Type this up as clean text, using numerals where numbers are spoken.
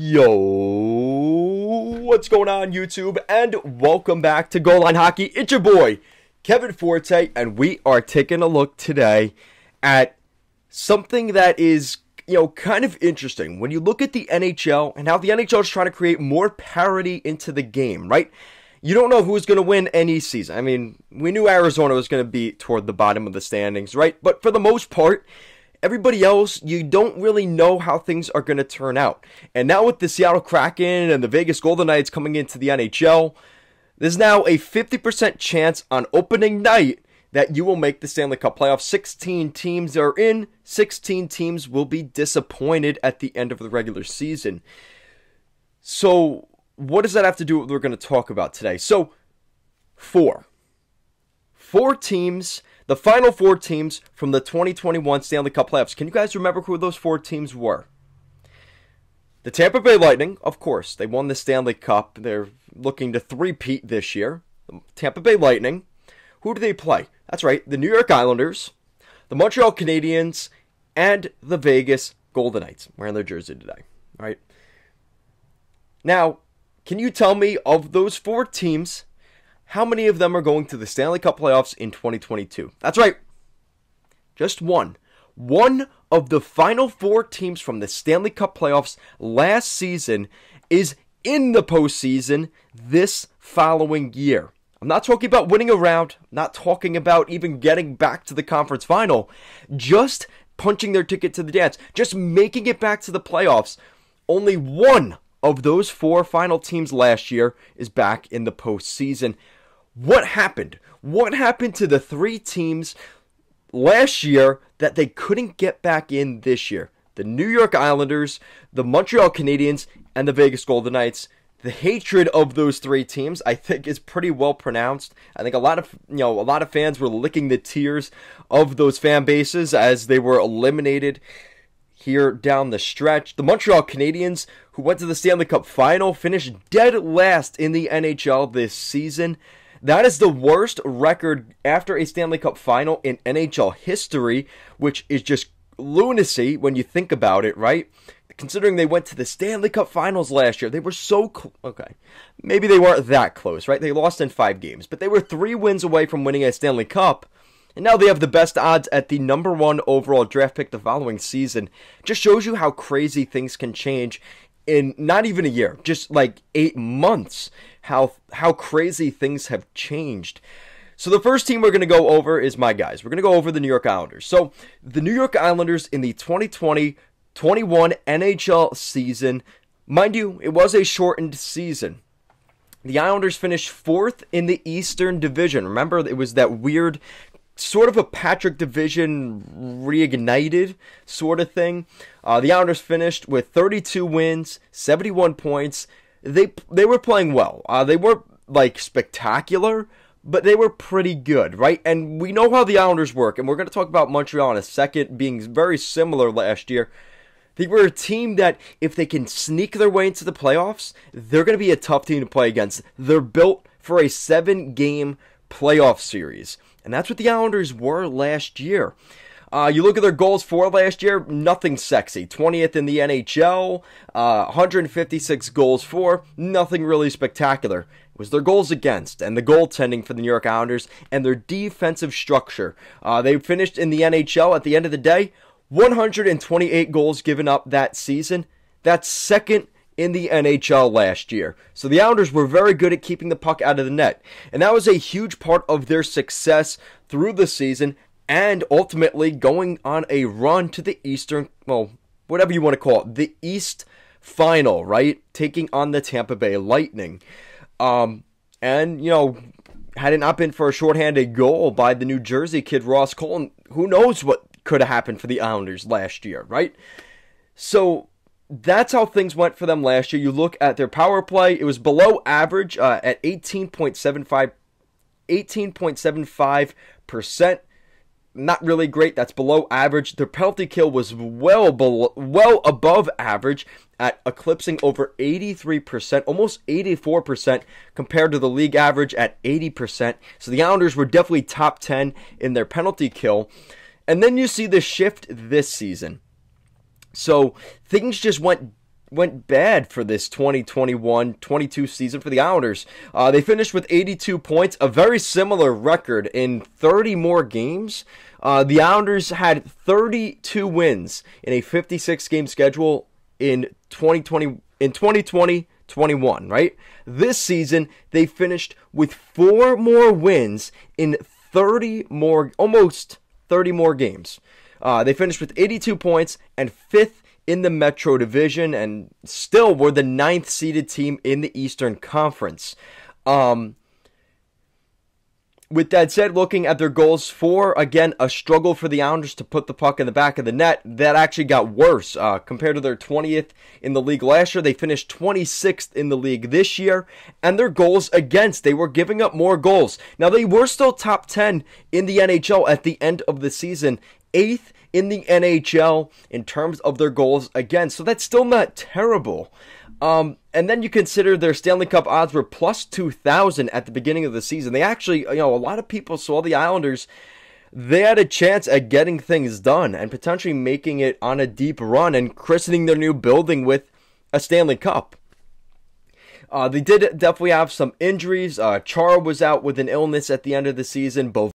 Yo, what's going on YouTube? And welcome back to Goal Line Hockey. It's your boy, Kevin Forte, and we are taking a look today at something that is, kind of interesting. When you look at the NHL and how the NHL is trying to create more parity into the game, right? You don't know who's going to win any season. I mean, we knew Arizona was going to be toward the bottom of the standings, right? But for the most part, everybody else, you don't really know how things are going to turn out. And now with the Seattle Kraken and the Vegas Golden Knights coming into the NHL, there's now a 50% chance on opening night that you will make the Stanley Cup playoffs. 16 teams are in. 16 teams will be disappointed at the end of the regular season. So what does that have to do with what we're going to talk about today? So, four teams. The final four teams from the 2021 Stanley Cup playoffs. Can you guys remember who those four teams were? The Tampa Bay Lightning, of course. They won the Stanley Cup. They're looking to three-peat this year. The Tampa Bay Lightning. Who do they play? That's right, the New York Islanders, the Montreal Canadiens, and the Vegas Golden Knights. I'm wearing their jersey today. All right. Now, can you tell me, of those four teams, how many of them are going to the Stanley Cup playoffs in 2022? That's right. Just one. One of the final four teams from the Stanley Cup playoffs last season is in the postseason this following year. I'm not talking about winning a round. I'm not talking about even getting back to the conference final. Just punching their ticket to the dance. Just making it back to the playoffs. Only one of those four final teams last year is back in the postseason. What happened? What happened to the three teams last year that they couldn't get back in this year? The New York Islanders, the Montreal Canadiens, and the Vegas Golden Knights. The hatred of those three teams, I think, is pretty well pronounced. I think a lot of fans were licking the tears of those fan bases as they were eliminated here down the stretch. The Montreal Canadiens, who went to the Stanley Cup final, finished dead last in the NHL this season. That is the worst record after a Stanley Cup final in NHL history, which is just lunacy when you think about it, right? Considering they went to the Stanley Cup finals last year, they were so okay. Maybe they weren't that close, right? They lost in 5 games, but they were 3 wins away from winning a Stanley Cup. And now they have the best odds at the number 1 overall draft pick the following season. Just shows you how crazy things can change in not even a year, just like 8 months. How crazy things have changed. So the first team we're going to go over is my guys. We're going to go over the New York Islanders. So the New York Islanders in the 2020-21 NHL season, mind you, it was a shortened season. The Islanders finished 4th in the Eastern Division. Remember, it was that weird sort of a Patrick division reignited sort of thing. The Islanders finished with 32 wins, 71 points. They were playing well. They weren't like spectacular, but they were pretty good, right? And we know how the Islanders work, and we're going to talk about Montreal in a second, being very similar last year. They were a team that, if they can sneak their way into the playoffs, they're going to be a tough team to play against. They're built for a 7-game playoff series. And that's what the Islanders were last year. You look at their goals for last year, nothing sexy. 20th in the NHL, 156 goals for, nothing really spectacular. It was their goals against and the goaltending for the New York Islanders and their defensive structure. They finished in the NHL at the end of the day, 128 goals given up that season. That's second in the NHL last year. So the Islanders were very good at keeping the puck out of the net. And that was a huge part of their success through the season and ultimately going on a run to the Eastern, well, whatever you want to call it, the East Final, right? Taking on the Tampa Bay Lightning. And, had it not been for a shorthanded goal by the New Jersey kid Ross Colton, who knows what could have happened for the Islanders last year, right? So that's how things went for them last year. You look at their power play, it was below average at 18.75%. Not really great. That's below average. Their penalty kill was well above average at eclipsing over 83%, almost 84% compared to the league average at 80%. So the Islanders were definitely top 10 in their penalty kill. And then you see the shift this season. So things just went went bad for this 2021-22 season for the Islanders. They finished with 82 points, a very similar record in 30 more games. The Islanders had 32 wins in a 56-game schedule in 2020-21, right? This season, they finished with 4 more wins in almost 30 more games. They finished with 82 points and 5th in the Metro Division, and still were the 9th seeded team in the Eastern Conference. With that said, looking at their goals for, again, a struggle for the Islanders to put the puck in the back of the net. That actually got worse compared to their 20th in the league last year. They finished 26th in the league this year. And their goals against, they were giving up more goals. Now, they were still top 10 in the NHL at the end of the season. 8th in the NHL in terms of their goals against. So that's still not terrible. And then you consider their Stanley Cup odds were plus 2,000 at the beginning of the season. They actually, a lot of people saw the Islanders. They had a chance at getting things done and potentially making it on a deep run and christening their new building with a Stanley Cup. They did definitely have some injuries. Chara was out with an illness at the end of the season.